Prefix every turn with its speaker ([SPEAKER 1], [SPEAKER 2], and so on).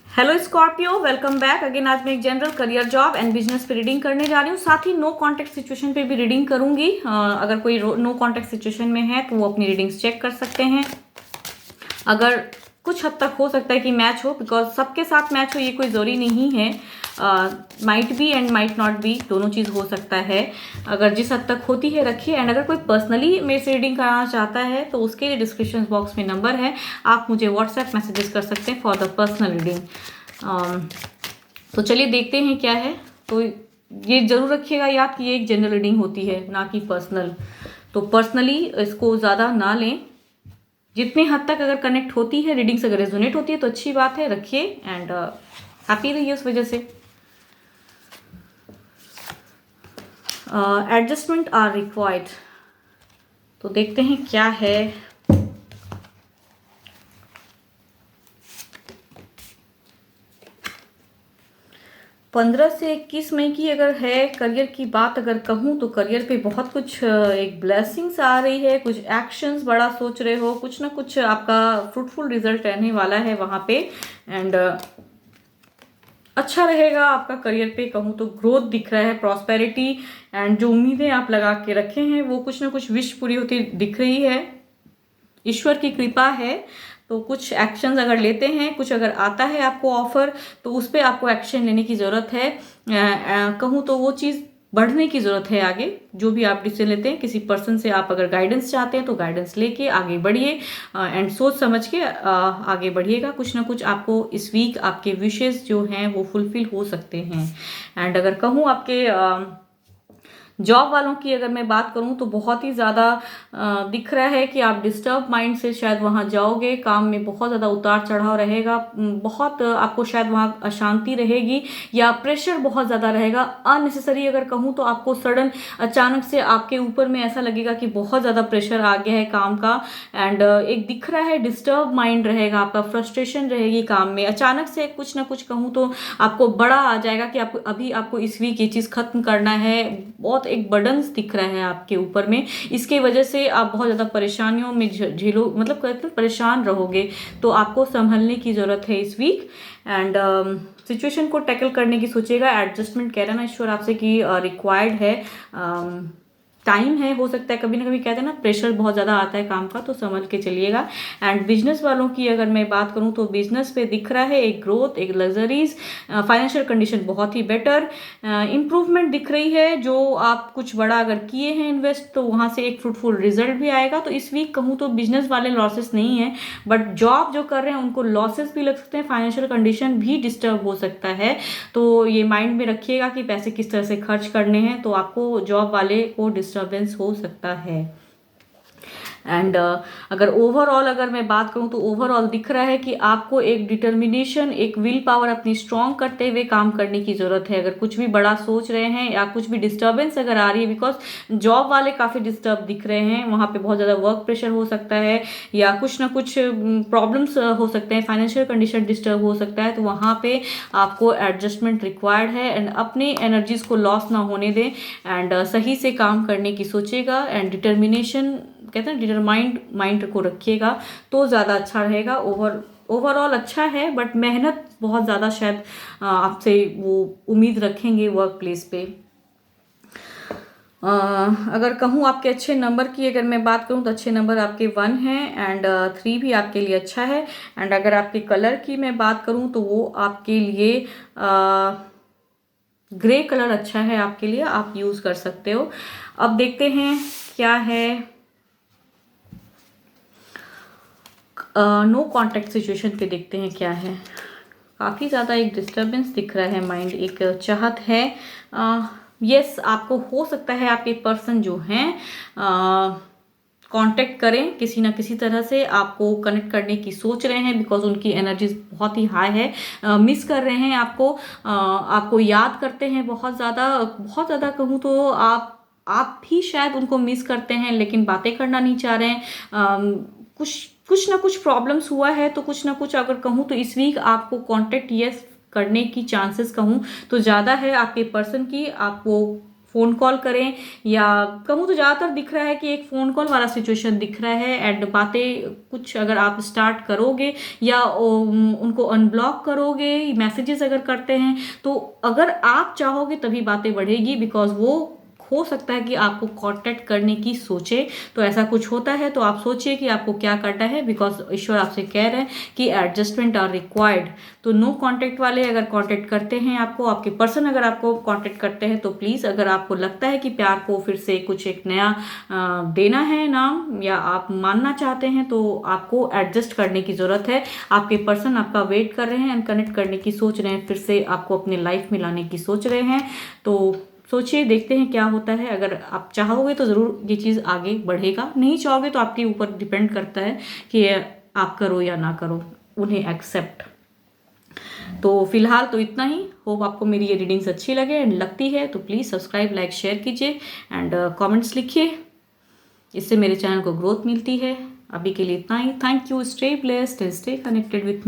[SPEAKER 1] Hello Scorpio, welcome back again. आज मैं एक general career, job and business पे रीडिंग करने जा रही हूँ। साथ ही नो कॉन्टेक्ट सिचुएशन पे भी रीडिंग करूंगी। अगर कोई नो कॉन्टेक्ट सिचुएशन में है तो वो अपनी रीडिंग्स चेक कर सकते हैं। अगर कुछ हद तक हो सकता है कि मैच हो, बिकॉज सबके साथ मैच हो ये कोई ज़रूरी नहीं है। Might be and might not be, दोनों चीज़ हो सकता है। अगर जिस हद तक होती है रखिए। एंड अगर कोई पर्सनली मेरे से रीडिंग कराना चाहता है तो उसके लिए डिस्क्रिप्शन बॉक्स में नंबर है, आप मुझे व्हाट्सएप मैसेजेस कर सकते हैं फॉर द पर्सनल रीडिंग। तो चलिए देखते हैं क्या है। तो ये जरूर रखिएगा याद कि ये एक जनरल रीडिंग होती है, ना कि पर्सनल। तो पर्सनली इसको ज़्यादा ना लें। जितने हद तक अगर कनेक्ट होती है, रीडिंग्स अगर रेजोनेट होती है तो अच्छी बात है, रखिए एंड हैप्पी रहिए उस वजह से। एडजस्टमेंट आर रिक्वायर्ड, तो देखते हैं क्या है। 15 से 21 मई की अगर है करियर की बात अगर कहूँ तो करियर पे बहुत कुछ एक ब्लेसिंग्स आ रही है। कुछ एक्शंस बड़ा सोच रहे हो, कुछ ना कुछ आपका फ्रूटफुल रिजल्ट रहने वाला है वहाँ पे। एंड अच्छा रहेगा आपका करियर पे कहूँ तो। ग्रोथ दिख रहा है, प्रॉस्पेरिटी, एंड जो उम्मीदें आप लगा के रखे हैं वो कुछ ना कुछ विश पूरी होती दिख रही है। ईश्वर की कृपा है। तो कुछ एक्शंस अगर लेते हैं, कुछ अगर आता है आपको ऑफर, तो उस पर आपको एक्शन लेने की ज़रूरत है। कहूँ तो वो चीज़ बढ़ने की ज़रूरत है आगे। जो भी आप डिसीजन लेते हैं, किसी पर्सन से आप अगर गाइडेंस चाहते हैं तो गाइडेंस लेके आगे बढ़िए एंड सोच समझ के आगे बढ़िएगा। कुछ ना कुछ आपको इस वीक आपके विशेस जो हैं वो फुलफिल हो सकते हैं। एंड अगर कहूँ आपके जॉब वालों की अगर मैं बात करूं तो बहुत ही ज़्यादा दिख रहा है कि आप डिस्टर्ब माइंड से शायद वहां जाओगे। काम में बहुत ज़्यादा उतार चढ़ाव रहेगा, बहुत आपको शायद वहां अशांति रहेगी या प्रेशर बहुत ज़्यादा रहेगा अननेसेसरी। अगर कहूँ तो आपको सडन अचानक से आपके ऊपर में ऐसा लगेगा कि बहुत ज़्यादा प्रेशर आ गया है काम का। एंड एक दिख रहा है डिस्टर्ब माइंड रहेगा आपका, फ्रस्ट्रेशन रहेगी काम में। अचानक से कुछ ना कुछ कहूँ तो आपको बड़ा आ जाएगा कि आपको इस वीक ये चीज़ खत्म करना है। बहुत एक बर्डन्स दिख रहा है आपके ऊपर में। इसके वजह से आप बहुत ज़्यादा परेशानियों में झेलो, मतलब कहते हैं परेशान रहोगे। तो आपको संभलने की ज़रूरत है इस वीक। एंड सिचुएशन को टैकल करने की सोचिएगा। एडजस्टमेंट कह रहा ना ईश्वर आपसे कि रिक्वायर्ड है, टाइम है। हो सकता है कभी ना कभी कहते हैं ना प्रेशर बहुत ज़्यादा आता है काम का, तो समझ के चलिएगा। एंड बिजनेस वालों की अगर मैं बात करूं तो बिजनेस पे दिख रहा है एक ग्रोथ, एक लग्जरीज, फाइनेंशियल कंडीशन बहुत ही बेटर, इंप्रूवमेंट दिख रही है। जो आप कुछ बड़ा अगर किए हैं इन्वेस्ट तो वहाँ से एक फ्रूटफुल रिजल्ट भी आएगा। तो इस वीक कहूँ तो बिजनेस वाले लॉसेस नहीं है, बट जॉब जो कर रहे हैं उनको लॉसेस भी लग सकते हैं, फाइनेंशियल कंडीशन भी डिस्टर्ब हो सकता है। तो ये माइंड में रखिएगा कि पैसे किस तरह से खर्च करने हैं, तो आपको जॉब वाले को डिस्टर्बेंस हो सकता है। एंड अगर ओवरऑल अगर मैं बात करूं तो ओवरऑल दिख रहा है कि आपको एक डिटर्मिनेशन, एक विल पावर अपनी स्ट्रांग करते हुए काम करने की जरूरत है। अगर कुछ भी बड़ा सोच रहे हैं या कुछ भी डिस्टर्बेंस अगर आ रही है, बिकॉज जॉब वाले काफ़ी डिस्टर्ब दिख रहे हैं, वहाँ पे बहुत ज़्यादा वर्क प्रेशर हो सकता है या कुछ ना कुछ प्रॉब्लम्स हो सकते हैं, फाइनेंशियल कंडीशन डिस्टर्ब हो सकता है। तो वहाँ पे आपको एडजस्टमेंट रिक्वायर्ड है। एंड अपनी एनर्जीज को लॉस ना होने दें एंड सही से काम करने की सोचिएगा। एंड डिटर्मिनेशन कहते हैं डिटरमाइंड माइंड को रखिएगा तो ज़्यादा अच्छा रहेगा। ओवरऑल अच्छा है, बट मेहनत बहुत ज़्यादा शायद आपसे वो उम्मीद रखेंगे वर्क प्लेस पे। अगर कहूँ आपके अच्छे नंबर की अगर मैं बात करूँ तो अच्छे नंबर आपके 1 हैं एंड 3 भी आपके लिए अच्छा है। एंड अगर आपके कलर की मैं बात करूँ तो वो आपके लिए ग्रे कलर अच्छा है, आपके लिए आप यूज़ कर सकते हो। अब देखते हैं क्या है। नो कॉन्टैक्ट सिचुएशन पे देखते हैं क्या है। काफ़ी ज़्यादा एक डिस्टर्बेंस दिख रहा है माइंड, एक चाहत है। यस, आपको हो सकता है आपके पर्सन जो हैं कांटेक्ट करें किसी ना किसी तरह से, आपको कनेक्ट करने की सोच रहे हैं, बिकॉज उनकी एनर्जी बहुत ही हाई है। मिस कर रहे हैं आपको, आपको याद करते हैं बहुत ज़्यादा कहूँ तो आप भी शायद उनको मिस करते हैं, लेकिन बातें करना नहीं चाह रहे हैं। कुछ ना कुछ प्रॉब्लम्स हुआ है, तो कुछ ना कुछ अगर कहूँ तो इस वीक आपको कांटेक्ट यस करने की चांसेस कहूँ तो ज़्यादा है आपके पर्सन की। आपको फ़ोन कॉल करें, या कहूँ तो ज़्यादातर दिख रहा है कि एक फ़ोन कॉल वाला सिचुएशन दिख रहा है। एंड बातें कुछ अगर आप स्टार्ट करोगे या उनको अनब्लॉक करोगे, मैसेजेस अगर करते हैं, तो अगर आप चाहोगे तभी बातें बढ़ेगी, बिकॉज वो हो सकता है कि आपको कांटेक्ट करने की सोचे। तो ऐसा कुछ होता है तो आप सोचिए कि आपको क्या करना है, बिकॉज ईश्वर आपसे कह रहे हैं कि एडजस्टमेंट आर रिक्वायर्ड। तो नो कांटेक्ट वाले अगर कांटेक्ट करते हैं आपको, आपके पर्सन अगर आपको कांटेक्ट करते हैं, तो प्लीज़ अगर आपको लगता है कि प्यार को फिर से कुछ एक नया देना है नाम, या आप मानना चाहते हैं, तो आपको एडजस्ट करने की ज़रूरत है। आपके पर्सन आपका वेट कर रहे हैं एंड कनेक्ट करने की सोच रहे हैं, फिर से आपको अपने लाइफ में लाने की सोच रहे हैं। तो सोचिए, देखते हैं क्या होता है। अगर आप चाहोगे तो ज़रूर ये चीज़ आगे बढ़ेगा, नहीं चाहोगे तो आपके ऊपर डिपेंड करता है कि आप करो या ना करो उन्हें एक्सेप्ट। तो फिलहाल तो इतना ही। होप आपको मेरी ये रीडिंग्स अच्छी लगे एंड लगती है तो प्लीज़ सब्सक्राइब, लाइक, शेयर कीजिए एंड कमेंट्स लिखिए, इससे मेरे चैनल को ग्रोथ मिलती है। अभी के लिए इतना ही। Thank you. Stay blessed and stay connected with me.